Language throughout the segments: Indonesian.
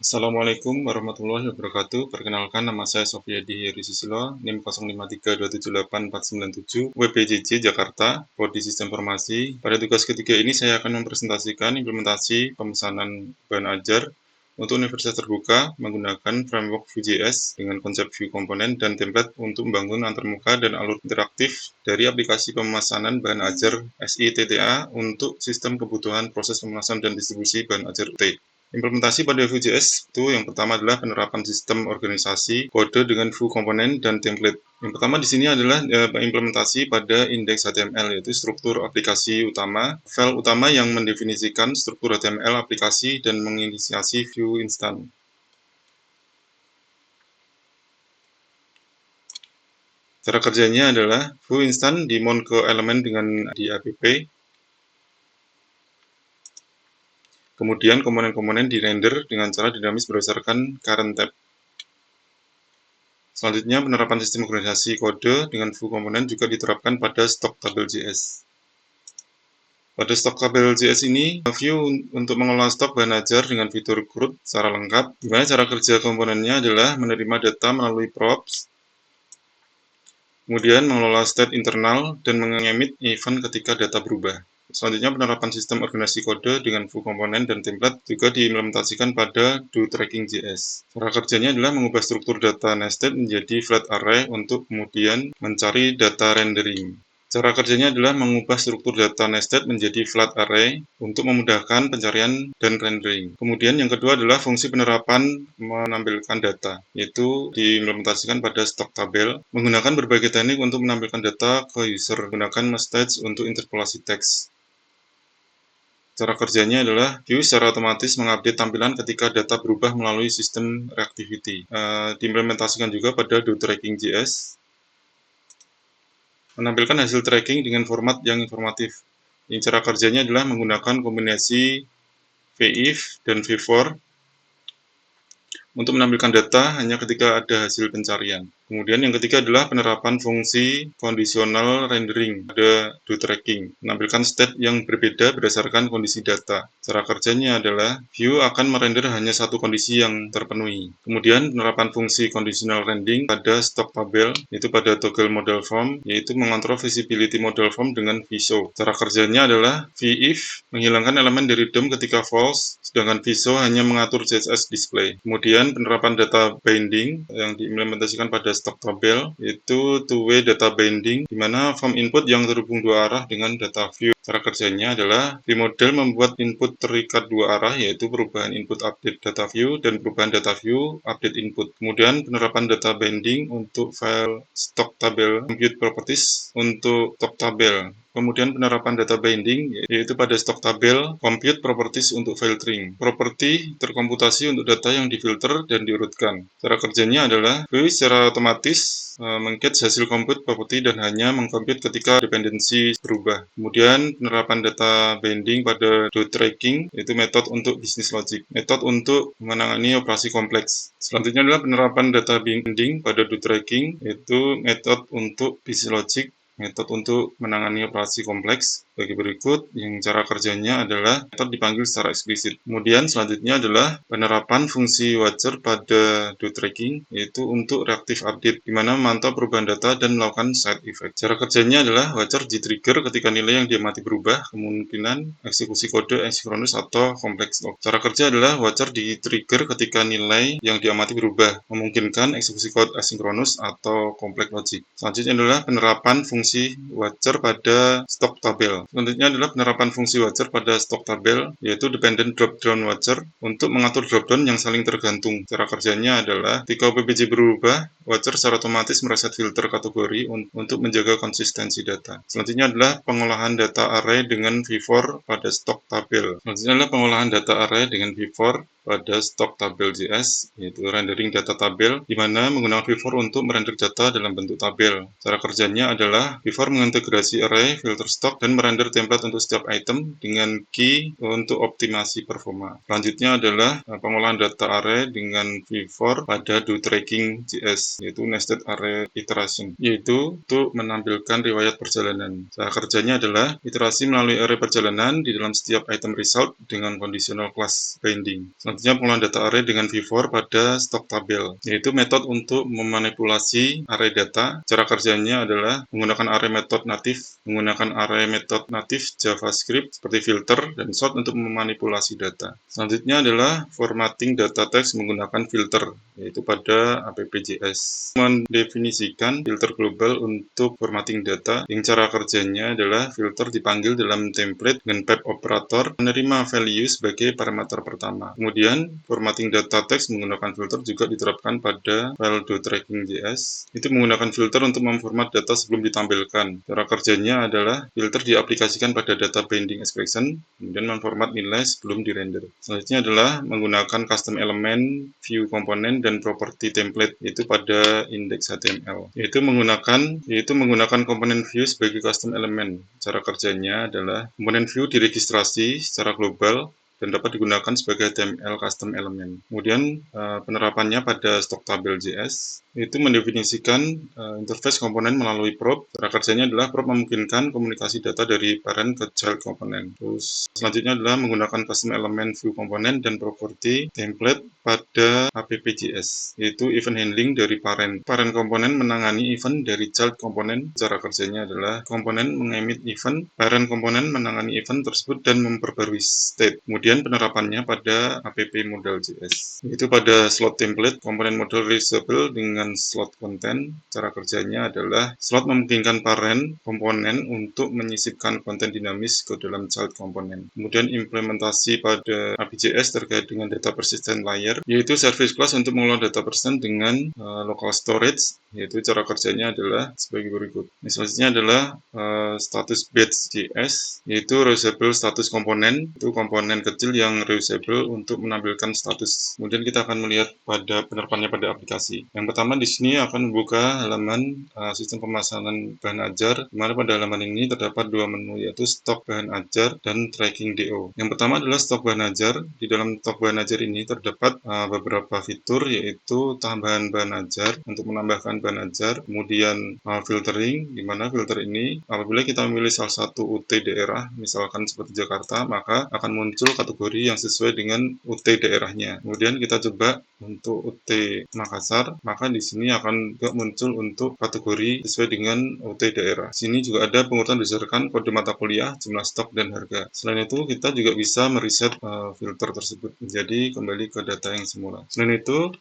Assalamualaikum warahmatullahi wabarakatuh. Perkenalkan, nama saya Sofiyadi Heri Susilo, NIM 05327847, WPJJ Jakarta, Prodi Sistem Informasi. Pada tugas ketiga ini saya akan mempresentasikan implementasi pemesanan bahan ajar untuk universitas terbuka menggunakan framework Vue.js dengan konsep view komponen dan template untuk membangun antarmuka dan alur interaktif dari aplikasi pemesanan bahan ajar SITTA untuk sistem kebutuhan proses pemanasan dan distribusi bahan ajar UT. Implementasi pada Vue.js itu yang pertama adalah penerapan sistem organisasi kode dengan Vue komponen dan template. Yang pertama di sini adalah implementasi pada indeks HTML, yaitu struktur aplikasi utama, file utama yang mendefinisikan struktur HTML aplikasi dan menginisiasi Vue instan. Cara kerjanya adalah Vue instan dimount ke elemen dengan di app. Kemudian komponen-komponen di-render dengan cara dinamis berdasarkan current tab. Selanjutnya, penerapan sistem organisasi kode dengan Vue komponen juga diterapkan pada stok tabel.js. Pada stok tabel.js ini, Vue untuk mengelola stok bahan ajar dengan fitur CRUD secara lengkap, di mana cara kerja komponennya adalah menerima data melalui props, kemudian mengelola state internal, dan mengemit event ketika data berubah. Selanjutnya, penerapan sistem organisasi kode dengan Vue komponen dan template juga diimplementasikan pada DoTrackingJS. Cara kerjanya adalah mengubah struktur data nested menjadi flat array untuk kemudian mencari data rendering. Cara kerjanya adalah mengubah struktur data nested menjadi flat array untuk memudahkan pencarian dan rendering. Kemudian yang kedua adalah fungsi penerapan menampilkan data, yaitu diimplementasikan pada stok tabel menggunakan berbagai teknik untuk menampilkan data ke user, menggunakan message untuk interpolasi teks. Cara kerjanya adalah Vue secara otomatis mengupdate tampilan ketika data berubah melalui sistem reactivity. Diimplementasikan juga pada DoTrackingJS, menampilkan hasil tracking dengan format yang informatif. Ini cara kerjanya adalah menggunakan kombinasi VIF dan V4 untuk menampilkan data hanya ketika ada hasil pencarian. Kemudian yang ketiga adalah penerapan fungsi conditional rendering pada DoTracking, menampilkan state yang berbeda berdasarkan kondisi data. Cara kerjanya adalah Vue akan merender hanya satu kondisi yang terpenuhi. Kemudian penerapan fungsi conditional rendering pada stok tabel, yaitu pada toggle model form, yaitu mengontrol visibility model form dengan vShow. Cara kerjanya adalah VIF menghilangkan elemen dari DOM ketika false, sedangkan vShow hanya mengatur CSS display. Kemudian penerapan data binding yang diimplementasikan pada stok tabel, yaitu two-way data binding, di mana form input yang terhubung dua arah dengan data view. Cara kerjanya adalah VModel membuat input terikat dua arah, yaitu perubahan input update data view dan perubahan data view update input. Kemudian penerapan data binding untuk file stok tabel compute properties untuk stok tabel. Kemudian penerapan data binding yaitu pada stok tabel compute properties untuk filtering. Properti terkomputasi untuk data yang difilter dan diurutkan. Cara kerjanya adalah Vue secara otomatis meng-catch hasil compute property dan hanya meng-compute ketika dependensi berubah. Kemudian penerapan data binding pada DoTracking yaitu metode untuk business logic, metode untuk menangani operasi kompleks. Selanjutnya adalah penerapan data binding pada DoTracking yaitu metode untuk business logic, metode untuk menangani operasi kompleks bagi berikut, yang cara kerjanya adalah metode dipanggil secara eksplisit. Kemudian selanjutnya adalah penerapan fungsi watcher pada DoTracking, yaitu untuk reactive update, di mana memantau perubahan data dan melakukan side effect. Cara kerjanya adalah watcher di-trigger ketika nilai yang diamati berubah, kemungkinan eksekusi kode asinkronus atau kompleks log. Cara kerja adalah watcher di-trigger ketika nilai yang diamati berubah, memungkinkan eksekusi kode asinkronus atau kompleks logic. Selanjutnya adalah penerapan fungsi watcher pada stok tabel. Selanjutnya adalah penerapan fungsi watcher pada stok tabel, yaitu dependent drop-down watcher untuk mengatur drop-down yang saling tergantung. Cara kerjanya adalah ketika OPPJ berubah, watcher secara otomatis mereset filter kategori untuk menjaga konsistensi data. Selanjutnya adalah pengolahan data array dengan V4 pada stok tabel. Selanjutnya adalah pengolahan data array dengan V4 pada stok tabel.js, yaitu rendering data tabel, di mana menggunakan V4 untuk merender data dalam bentuk tabel. Cara kerjanya adalah V4 mengintegrasi array, filter stok, dan merender template untuk setiap item dengan key untuk optimasi performa. Selanjutnya adalah pengolahan data array dengan V4 pada DoTrackingJS, yaitu nested array iteration, yaitu untuk menampilkan riwayat perjalanan. Cara kerjanya adalah iterasi melalui array perjalanan di dalam setiap item result dengan conditional class binding. Selanjutnya Selanjutnya pengolahan data array dengan V4 pada stok tabel, yaitu metode untuk memanipulasi array data. Cara kerjanya adalah menggunakan array method natif JavaScript seperti filter dan sort untuk memanipulasi data. Selanjutnya adalah formatting data text menggunakan filter, yaitu pada app.js. Mendefinisikan filter global untuk formatting data, yang cara kerjanya adalah filter dipanggil dalam template dengan pipe operator menerima value sebagai parameter pertama. Kemudian formatting data text menggunakan filter juga diterapkan pada file .tracking.js. Itu menggunakan filter untuk memformat data sebelum ditampilkan. Cara kerjanya adalah filter diaplikasikan pada data binding expression, kemudian memformat nilai sebelum dirender. Selanjutnya adalah menggunakan custom element, view komponen, dan property template, yaitu pada index.html. Yaitu menggunakan komponen view sebagai custom element. Cara kerjanya adalah komponen view diregistrasi secara global dan dapat digunakan sebagai HTML custom element. Kemudian penerapannya pada stok tabel JS itu mendefinisikan interface komponen melalui prop. Cara kerjanya adalah prop memungkinkan komunikasi data dari parent ke child komponen. Terus selanjutnya adalah menggunakan custom element view komponen dan property template pada app.js, yaitu event handling dari parent. Parent komponen menangani event dari child komponen. Cara kerjanya adalah komponen mengemit event, parent komponen menangani event tersebut dan memperbarui state. Kemudian penerapannya pada app model.js, yaitu pada slot template komponen model reusable dengan slot content. Cara kerjanya adalah slot memungkinkan parent komponen untuk menyisipkan konten dinamis ke dalam child komponen. Kemudian implementasi pada app.js terkait dengan data persistent layer, yaitu service class untuk mengelola data persistent dengan local storage, yaitu cara kerjanya adalah sebagai berikut. Selanjutnya adalah status batch.js, yaitu reusable status komponen, itu komponen kecil yang reusable untuk menampilkan status. Kemudian kita akan melihat pada penerapannya pada aplikasi. Yang pertama di sini akan membuka halaman sistem pemesanan bahan ajar, di mana pada halaman ini terdapat dua menu, yaitu stok bahan ajar dan tracking DO. Yang pertama adalah stok bahan ajar. Di dalam stok bahan ajar ini terdapat beberapa fitur, yaitu tambahan bahan ajar untuk menambahkan bahan ajar, kemudian filtering, di mana filter ini apabila kita memilih salah satu UT daerah, misalkan seperti Jakarta, maka akan muncul kategori yang sesuai dengan UT daerahnya. Kemudian kita coba untuk UT Makassar, maka di sini akan juga muncul untuk kategori sesuai dengan UT daerah. Di sini juga ada pengurutan berdasarkan kode mata kuliah, jumlah stok, dan harga. Selain itu, kita juga bisa mereset filter tersebut menjadi kembali ke data yang semula. Selain itu,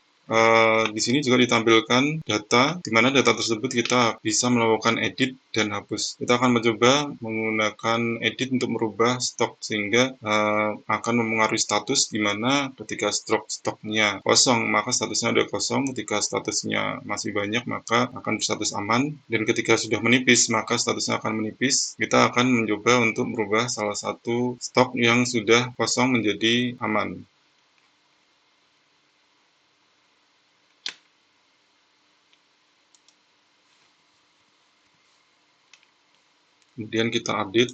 di sini juga ditampilkan data, di mana data tersebut kita bisa melakukan edit dan hapus. Kita akan mencoba menggunakan edit untuk merubah stok, sehingga akan mempengaruhi status, di mana ketika stoknya kosong, maka statusnya ada kosong. Ketika statusnya masih banyak, maka akan berstatus aman. Dan ketika sudah menipis, maka statusnya akan menipis. Kita akan mencoba untuk merubah salah satu stok yang sudah kosong menjadi aman. Kemudian kita update.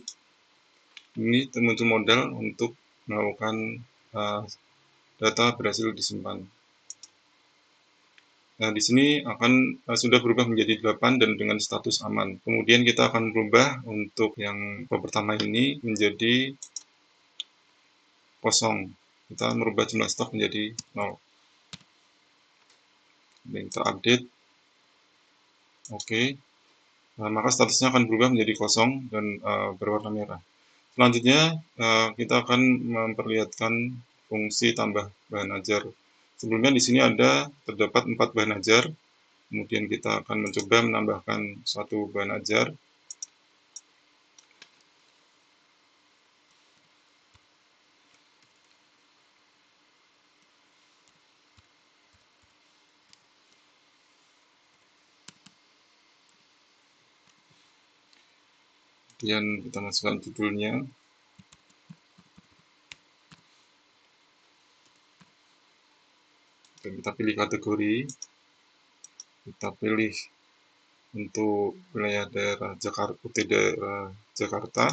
Ini muncul modal untuk melakukan data berhasil disimpan. Nah, di sini akan sudah berubah menjadi 8 dan dengan status aman. Kemudian kita akan berubah untuk yang pertama ini menjadi kosong. Kita merubah jumlah stok menjadi 0. Dan kita update. Oke. Nah, maka statusnya akan berubah menjadi kosong dan berwarna merah. Selanjutnya, kita akan memperlihatkan fungsi tambah bahan ajar. Sebelumnya di sini terdapat 4 bahan ajar. Kemudian kita akan mencoba menambahkan satu bahan ajar. Kemudian kita masukkan judulnya. Dan kita pilih kategori. Kita pilih untuk wilayah daerah Jakarta, UT daerah Jakarta.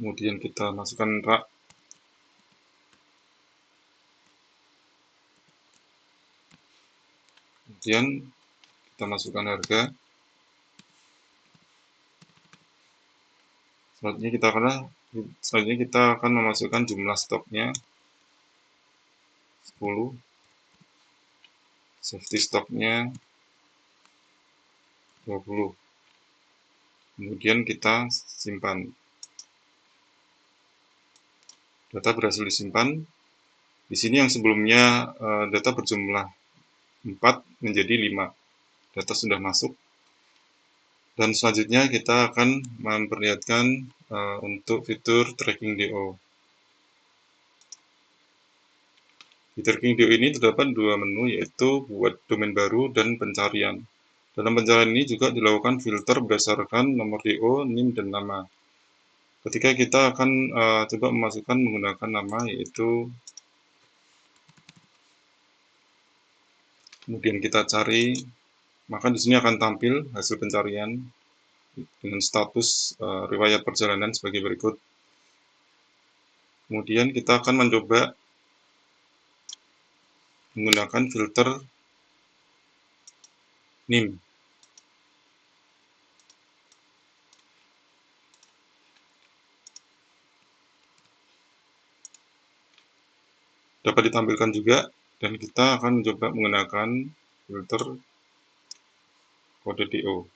Kemudian kita masukkan rak. Kemudian kita masukkan harga. Selanjutnya kita akan memasukkan jumlah stoknya. 10, safety stocknya 20. Kemudian kita simpan. Data berhasil disimpan. Di sini yang sebelumnya data berjumlah 4 menjadi 5. Data sudah masuk. Dan selanjutnya kita akan memperlihatkan untuk fitur tracking DO. Di tracking DO ini terdapat dua menu, yaitu buat domain baru dan pencarian. Dalam pencarian ini juga dilakukan filter berdasarkan nomor DO, NIM, dan nama. Ketika kita akan coba memasukkan menggunakan nama, yaitu kemudian kita cari, maka di sini akan tampil hasil pencarian dengan status riwayat perjalanan sebagai berikut. Kemudian kita akan mencoba menggunakan filter NIM. Dapat ditampilkan juga, dan kita akan mencoba menggunakan filter kode DO.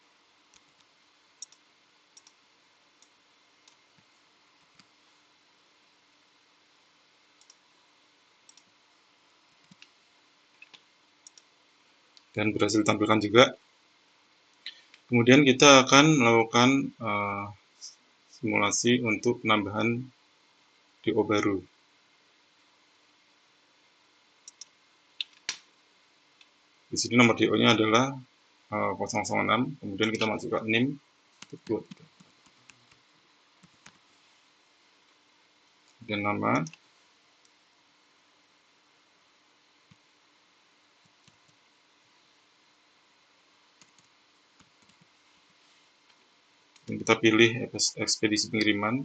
Dan berhasil ditampilkan juga. Kemudian kita akan melakukan simulasi untuk penambahan DO baru. Di sini nomor DO-nya adalah 006, kemudian kita masukkan NIM, dan nama, dan kita pilih ekspedisi pengiriman,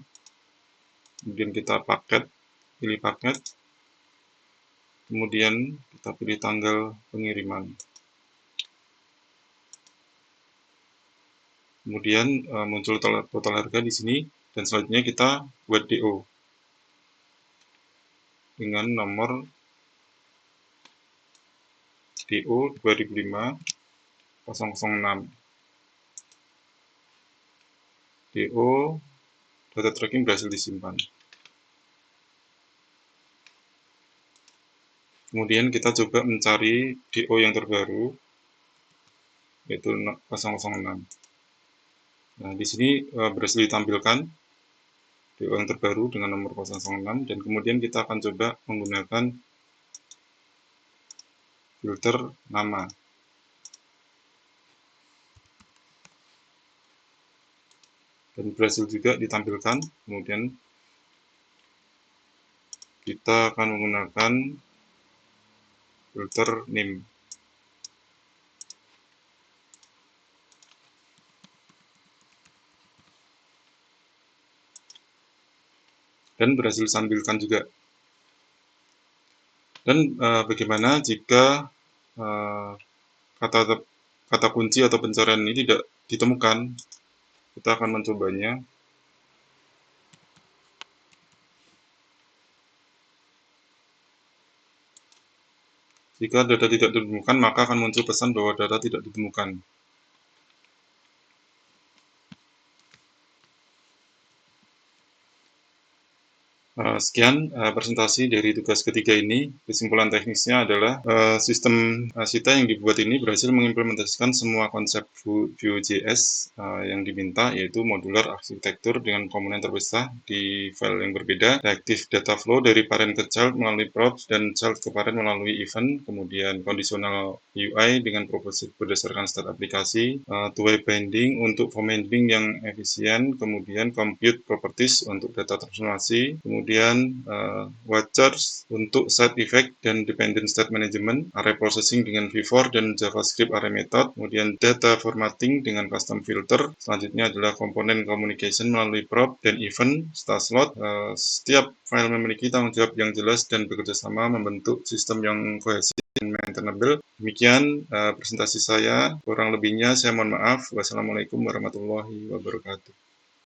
kemudian kita pilih paket, kemudian kita pilih tanggal pengiriman. Kemudian muncul total harga di sini, dan selanjutnya kita buat DO dengan nomor DO 2005-006. DO data tracking berhasil disimpan. Kemudian kita coba mencari DO yang terbaru, yaitu 006. Nah, di sini berhasil ditampilkan DO yang terbaru dengan nomor 006, dan kemudian kita akan coba menggunakan filter nama. Dan berhasil juga ditampilkan. Kemudian kita akan menggunakan filter NIM. Dan berhasil ditampilkan juga. Dan bagaimana jika kata kunci atau pencarian ini tidak ditemukan? Kita akan mencobanya. Jika data tidak ditemukan, maka akan muncul pesan bahwa data tidak ditemukan. Sekian presentasi dari tugas ketiga ini. Kesimpulan teknisnya adalah sistem Sita yang dibuat ini berhasil mengimplementasikan semua konsep Vue.js yang diminta, yaitu modular arsitektur dengan komponen terpisah di file yang berbeda, reactive data flow dari parent ke child melalui props dan child ke parent melalui event, kemudian conditional UI dengan proposal berdasarkan state aplikasi, two-way binding untuk form handling yang efisien, kemudian compute properties untuk data transformasi, kemudian watchers untuk side effect dan dependent state management, array processing dengan V4 dan JavaScript array method, kemudian data formatting dengan custom filter, selanjutnya adalah komponen communication melalui prop dan event, star slot. Setiap file memiliki tanggung jawab yang jelas dan bekerjasama membentuk sistem yang kohesif dan maintainable. Demikian presentasi saya, kurang lebihnya saya mohon maaf. Wassalamualaikum warahmatullahi wabarakatuh.